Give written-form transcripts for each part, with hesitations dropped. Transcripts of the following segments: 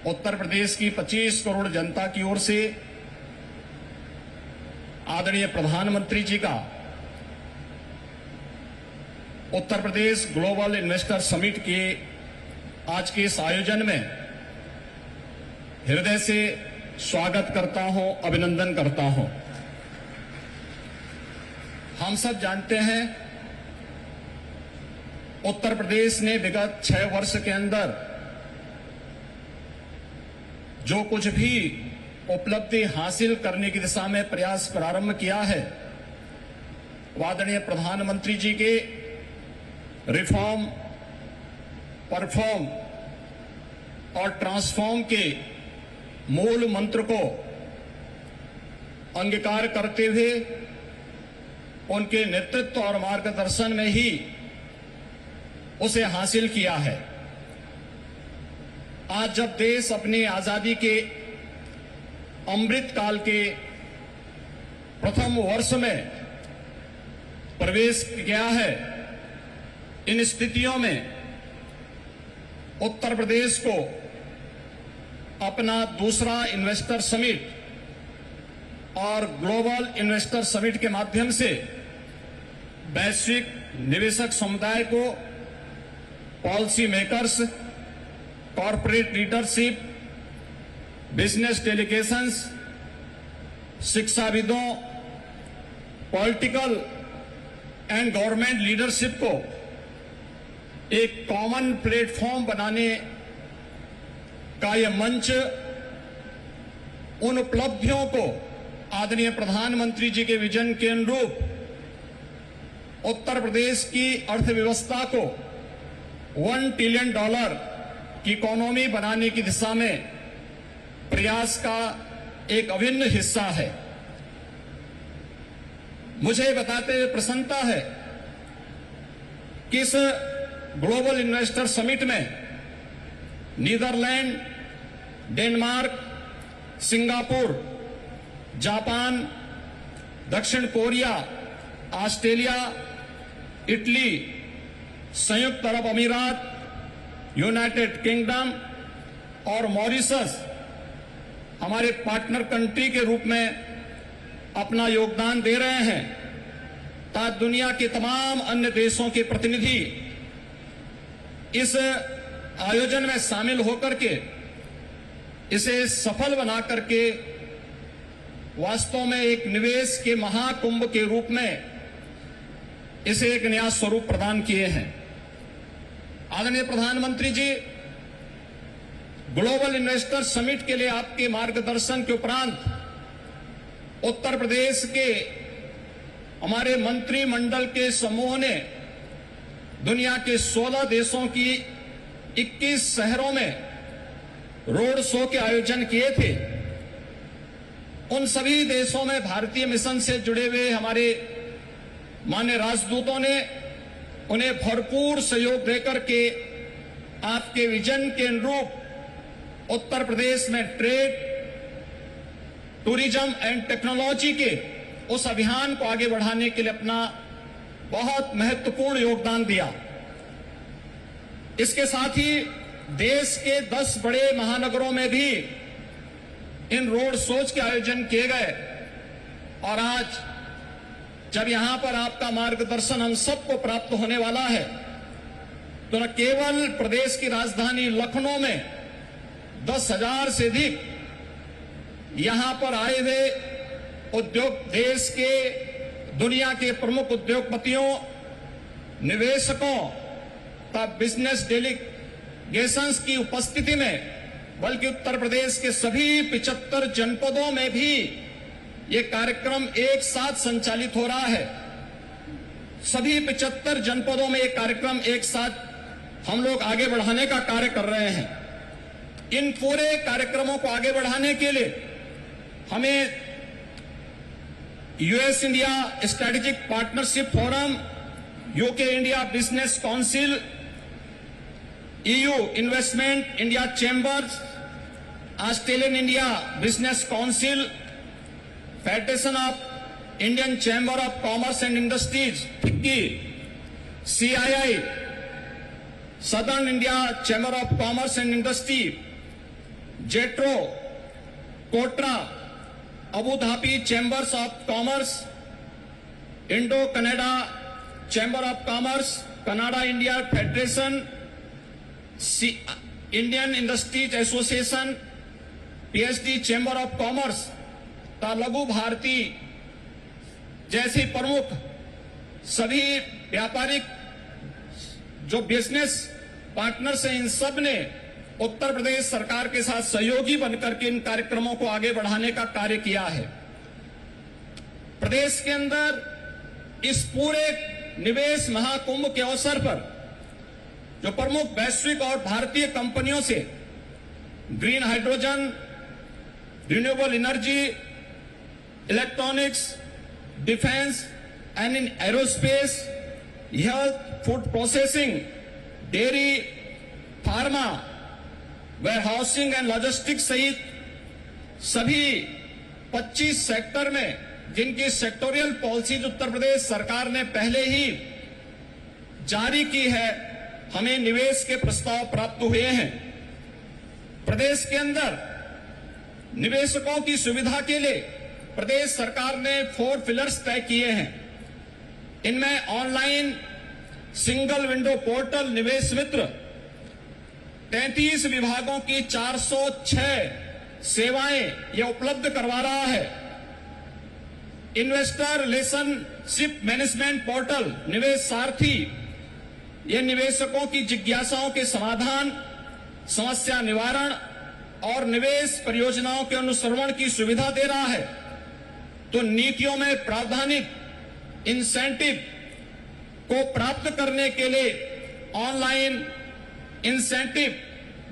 उत्तर प्रदेश की 25 करोड़ जनता की ओर से आदरणीय प्रधानमंत्री जी का Uttar Pradesh global investor summit के आज के इस आयोजन में हृदय से स्वागत करता हूं, अभिनंदन करता हूं। हम सब जानते हैं उत्तर प्रदेश ने विगत 6 वर्ष के अंदर जो कुछ भी उपलब्धि हासिल करने की दिशा में प्रयास प्रारंभ किया है, आदरणीय प्रधानमंत्री जी के रिफॉर्म, परफॉर्म और ट्रांसफॉर्म के मूल मंत्र को अंगीकार करते हुए उनके नेतृत्व और मार्गदर्शन में ही उसे हासिल किया है। आज जब देश अपनी आजादी के अमृत काल के प्रथम वर्ष में प्रवेश किया है, इन स्थितियों में उत्तर प्रदेश को अपना दूसरा इन्वेस्टर समिट और ग्लोबल इन्वेस्टर समिट के माध्यम से वैश्विक निवेशक समुदाय को, policy makers, corporate leadership, business delegations, शिक्षाविदों, पॉलिटिकल एंड गवर्नमेंट लीडरशिप को एक कॉमन प्लेटफॉर्म बनाने का यह मंच उन उपलब्धियों को आदरणीय प्रधानमंत्री जी के विजन के अनुरूप उत्तर प्रदेश की अर्थव्यवस्था को $1 ट्रिलियन की इकोनॉमी बनाने की दिशा में प्रयास का एक अभिन्न हिस्सा है। मुझे बताते हुए प्रसन्नता है कि इस ग्लोबल इन्वेस्टर समिट में नीदरलैंड, डेनमार्क, सिंगापुर, जापान, दक्षिण कोरिया, ऑस्ट्रेलिया, इटली, संयुक्त अरब अमीरात, यूनाइटेड किंगडम और मॉरिशस हमारे पार्टनर कंट्री के रूप में अपना योगदान दे रहे हैं, ताकि दुनिया के तमाम अन्य देशों के प्रतिनिधि इस आयोजन में शामिल होकर के इसे सफल बना करके वास्तव में एक निवेश के महाकुंभ के रूप में इसे एक नया स्वरूप प्रदान किए हैं। आदरणीय प्रधानमंत्री जी, ग्लोबल इन्वेस्टर समिट के लिए आपके मार्गदर्शन के उपरांत उत्तर प्रदेश के हमारे मंत्रिमंडल के समूह ने दुनिया के 16 देशों की 21 शहरों में रोड शो के आयोजन किए थे। उन सभी देशों में भारतीय मिशन से जुड़े हुए हमारे माननीय राजदूतों ने उन्हें भरपूर सहयोग देकर के आपके विजन के अनुरूप उत्तर प्रदेश में ट्रेड, टूरिज्म एंड टेक्नोलॉजी के उस अभियान को आगे बढ़ाने के लिए अपना बहुत महत्वपूर्ण योगदान दिया। इसके साथ ही देश के 10 बड़े महानगरों में भी इन रोड शोज के आयोजन किए गए और आज जब यहां पर आपका मार्गदर्शन हम सबको प्राप्त होने वाला है, तो न केवल प्रदेश की राजधानी लखनऊ में 10,000 से अधिक यहां पर आए हुए उद्योग, देश के दुनिया के प्रमुख उद्योगपतियों, निवेशकों का बिजनेस डेलीगेशंस की उपस्थिति में, बल्कि उत्तर प्रदेश के सभी 75 जनपदों में भी ये कार्यक्रम एक साथ संचालित हो रहा है। सभी 75 जनपदों में ये कार्यक्रम एक साथ हम लोग आगे बढ़ाने का कार्य कर रहे हैं। इन पूरे कार्यक्रमों को आगे बढ़ाने के लिए हमें US India strategic partnership forum, UK India business council, EU investment India chambers, Australian India business council, federation of Indian chamber of commerce and industries FICCI, CII, southern India chamber of commerce and industry, JETRO, KOTRA, Abu Dhabi chambers of commerce, Indo Canada chamber of commerce, Canada India federation, Indian industries association, PHD chamber of commerce, Laghu Bharati जैसी प्रमुख सभी व्यापारिक जो business partners हैं, इन सब ने उत्तर प्रदेश सरकार के साथ सहयोगी बनकर के इन कार्यक्रमों को आगे बढ़ाने का कार्य किया है। प्रदेश के अंदर इस पूरे निवेश महाकुंभ के अवसर पर जो प्रमुख वैश्विक और भारतीय कंपनियों से green hydrogen, renewable energy, electronics, defence and in aerospace, health, food processing, dairy, pharma, warehousing and logistics सहित सभी 25 सेक्टर में जिनकी सेक्टोरियल पॉलिसीज उत्तर प्रदेश सरकार ने पहले ही जारी की है, हमें निवेश के प्रस्ताव प्राप्त हुए हैं। प्रदेश के अंदर निवेशकों की सुविधा के लिए प्रदेश सरकार ने 4 पिलर्स तय किए हैं। इनमें ऑनलाइन सिंगल विंडो पोर्टल निवेश मित्र, 33 विभागों की 406 सेवाएं यह उपलब्ध करवा रहा है। इन्वेस्टर रिलेशनशिप मैनेजमेंट पोर्टल निवेश सारथी, ये निवेशकों की जिज्ञासाओं के समाधान, समस्या निवारण और निवेश परियोजनाओं के अनुश्रवण की सुविधा दे रहा है। तो नीतियों में प्रावधानिक इंसेंटिव को प्राप्त करने के लिए ऑनलाइन इंसेंटिव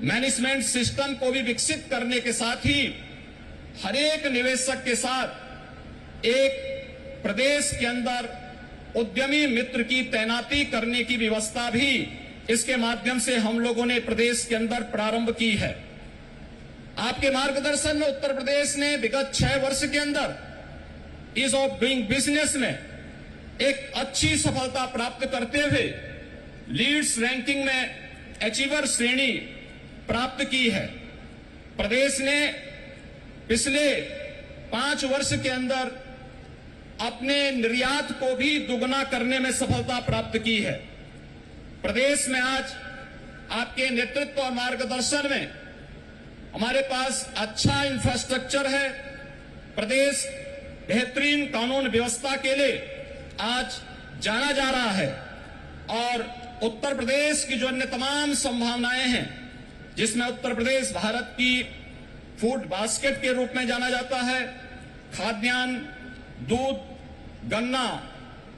मैनेजमेंट सिस्टम को भी विकसित करने के साथ ही हर एक निवेशक के साथ एक प्रदेश के अंदर उद्यमी मित्र की तैनाती करने की व्यवस्था भी इसके माध्यम से हम लोगों ने प्रदेश के अंदर प्रारंभ की है। आपके मार्गदर्शन में उत्तर प्रदेश ने विगत 6 वर्ष के अंदर ईज ऑफ डूइंग बिजनेस में एक अच्छी सफलता प्राप्त करते हुए लीड्स रैंकिंग में अचीवर श्रेणी प्राप्त की है। प्रदेश ने पिछले 5 वर्ष के अंदर अपने निर्यात को भी दुगना करने में सफलता प्राप्त की है। प्रदेश में आज आपके नेतृत्व और मार्गदर्शन में हमारे पास अच्छा इंफ्रास्ट्रक्चर है। प्रदेश बेहतरीन कानून व्यवस्था के लिए आज जाना जा रहा है और उत्तर प्रदेश की जो अन्य तमाम संभावनाएं हैं, जिसमें उत्तर प्रदेश भारत की फूड बास्केट के रूप में जाना जाता है, खाद्यान्न, दूध, गन्ना,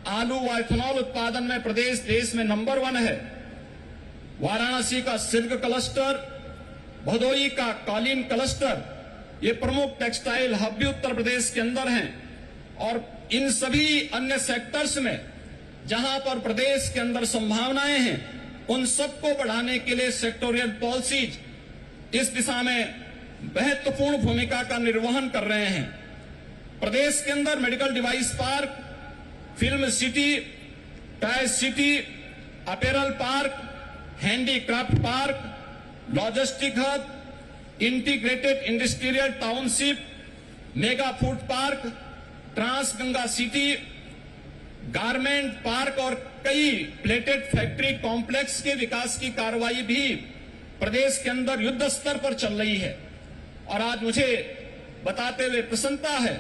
आलू व इथेनॉल उत्पादन में प्रदेश देश में नंबर 1 है। वाराणसी का सिल्क क्लस्टर, भदोई का कालीन क्लस्टर, ये प्रमुख टेक्सटाइल हब भी उत्तर प्रदेश के अंदर हैं और इन सभी अन्य सेक्टर्स में जहां पर प्रदेश के अंदर संभावनाएं हैं, उन सबको बढ़ाने के लिए सेक्टोरियल पॉलिसीज इस दिशा में महत्वपूर्ण भूमिका का निर्वहन कर रहे हैं। प्रदेश के अंदर medical device park, film city, tyre city, apparel park, handicraft park, logistic hub, integrated industrial township, mega food park, trans Ganga city, garment park और कई प्लेटेड फैक्ट्री कॉम्प्लेक्स के विकास की कार्रवाई भी प्रदेश के अंदर युद्ध स्तर पर चल रही है। और आज मुझे बताते हुए प्रसन्नता है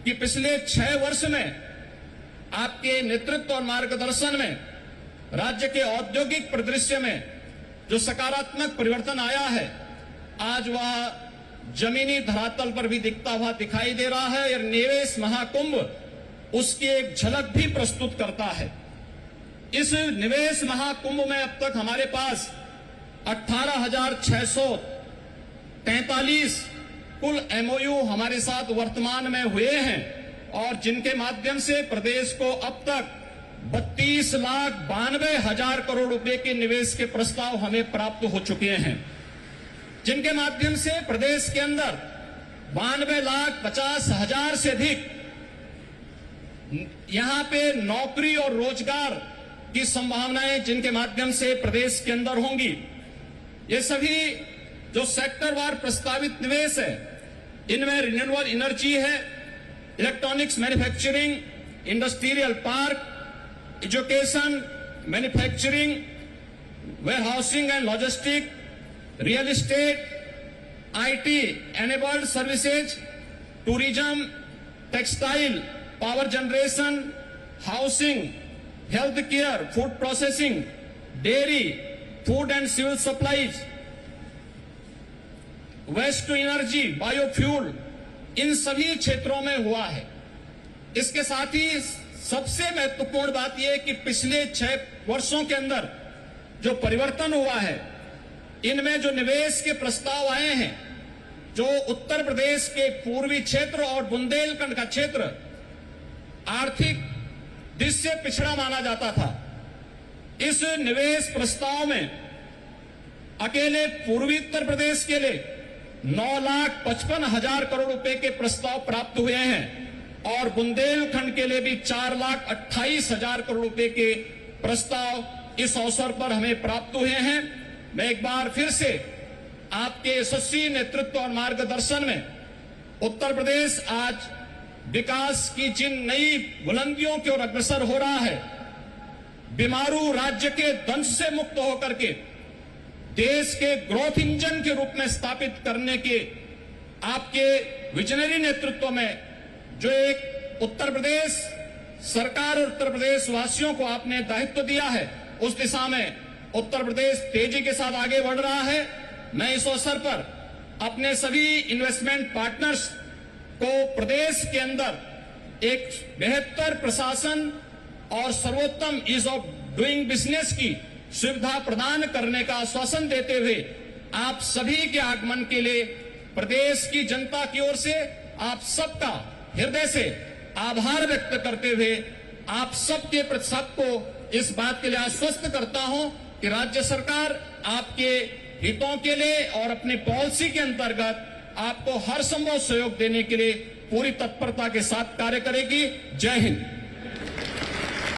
कि पिछले 6 वर्ष में आपके नेतृत्व और मार्गदर्शन में राज्य के औद्योगिक परिदृश्य में जो सकारात्मक परिवर्तन आया है, आज वह जमीनी धरातल पर भी दिखता हुआ दिखाई दे रहा है। और निवेश महाकुंभ उसकी एक झलक भी प्रस्तुत करता है। इस निवेश महाकुंभ में अब तक हमारे पास 18,643 कुल एमओयू हमारे साथ वर्तमान में हुए हैं और जिनके माध्यम से प्रदेश को अब तक 32,92,000 करोड़ रुपए के निवेश के प्रस्ताव हमें प्राप्त हो चुके हैं, जिनके माध्यम से प्रदेश के अंदर 92,50,000 से अधिक यहां पे नौकरी और रोजगार की संभावनाएं जिनके माध्यम से प्रदेश के अंदर होंगी। ये सभी जो सेक्टर वार प्रस्तावित निवेश है, इनमें रिन्यूएबल एनर्जी है, electronics manufacturing, industrial park, education, manufacturing, warehousing and logistic, real estate, IT enabled services, tourism, textile, power generation, housing, health care, food processing, dairy, food and civil supplies, waste to energy, biofuel, इन सभी क्षेत्रों में हुआ है। इसके साथ ही सबसे महत्वपूर्ण बात यह है कि पिछले 6 वर्षों के अंदर जो परिवर्तन हुआ है, इनमें जो निवेश के प्रस्ताव आए हैं, जो उत्तर प्रदेश के पूर्वी क्षेत्र और बुंदेलखंड का क्षेत्र आर्थिक दृष्टि से पिछड़ा माना जाता था, इस निवेश प्रस्ताव में अकेले पूर्वी उत्तर प्रदेश के लिए 9,55,000 करोड़ रुपए के प्रस्ताव प्राप्त हुए हैं और बुंदेलखंड के लिए भी 4,28,000 करोड़ रुपए के प्रस्ताव इस अवसर पर हमें प्राप्त हुए हैं। मैं एक बार फिर से आपके यशस्वी नेतृत्व और मार्गदर्शन में उत्तर प्रदेश आज विकास की जिन नई बुलंदियों की ओर अग्रसर हो रहा है, बीमारू राज्य के दंश से मुक्त होकर के देश के ग्रोथ इंजन के रूप में स्थापित करने के आपके विजनरी नेतृत्व में जो एक उत्तर प्रदेश सरकार और उत्तर प्रदेश वासियों को आपने दायित्व दिया है, उस दिशा में उत्तर प्रदेश तेजी के साथ आगे बढ़ रहा है। मैं इस अवसर पर अपने सभी इन्वेस्टमेंट पार्टनर्स को प्रदेश के अंदर एक बेहतर प्रशासन और सर्वोत्तम ईज ऑफ डूइंग बिजनेस की सुविधा प्रदान करने का आश्वासन देते हुए आप सभी के आगमन के लिए प्रदेश की जनता की ओर से आप सबका हृदय से आभार व्यक्त करते हुए आप सबके प्रति सबको इस बात के लिए आश्वस्त करता हूं कि राज्य सरकार आपके हितों के लिए और अपनी पॉलिसी के अंतर्गत आपको हर संभव सहयोग देने के लिए पूरी तत्परता के साथ कार्य करेगी। जय हिंद।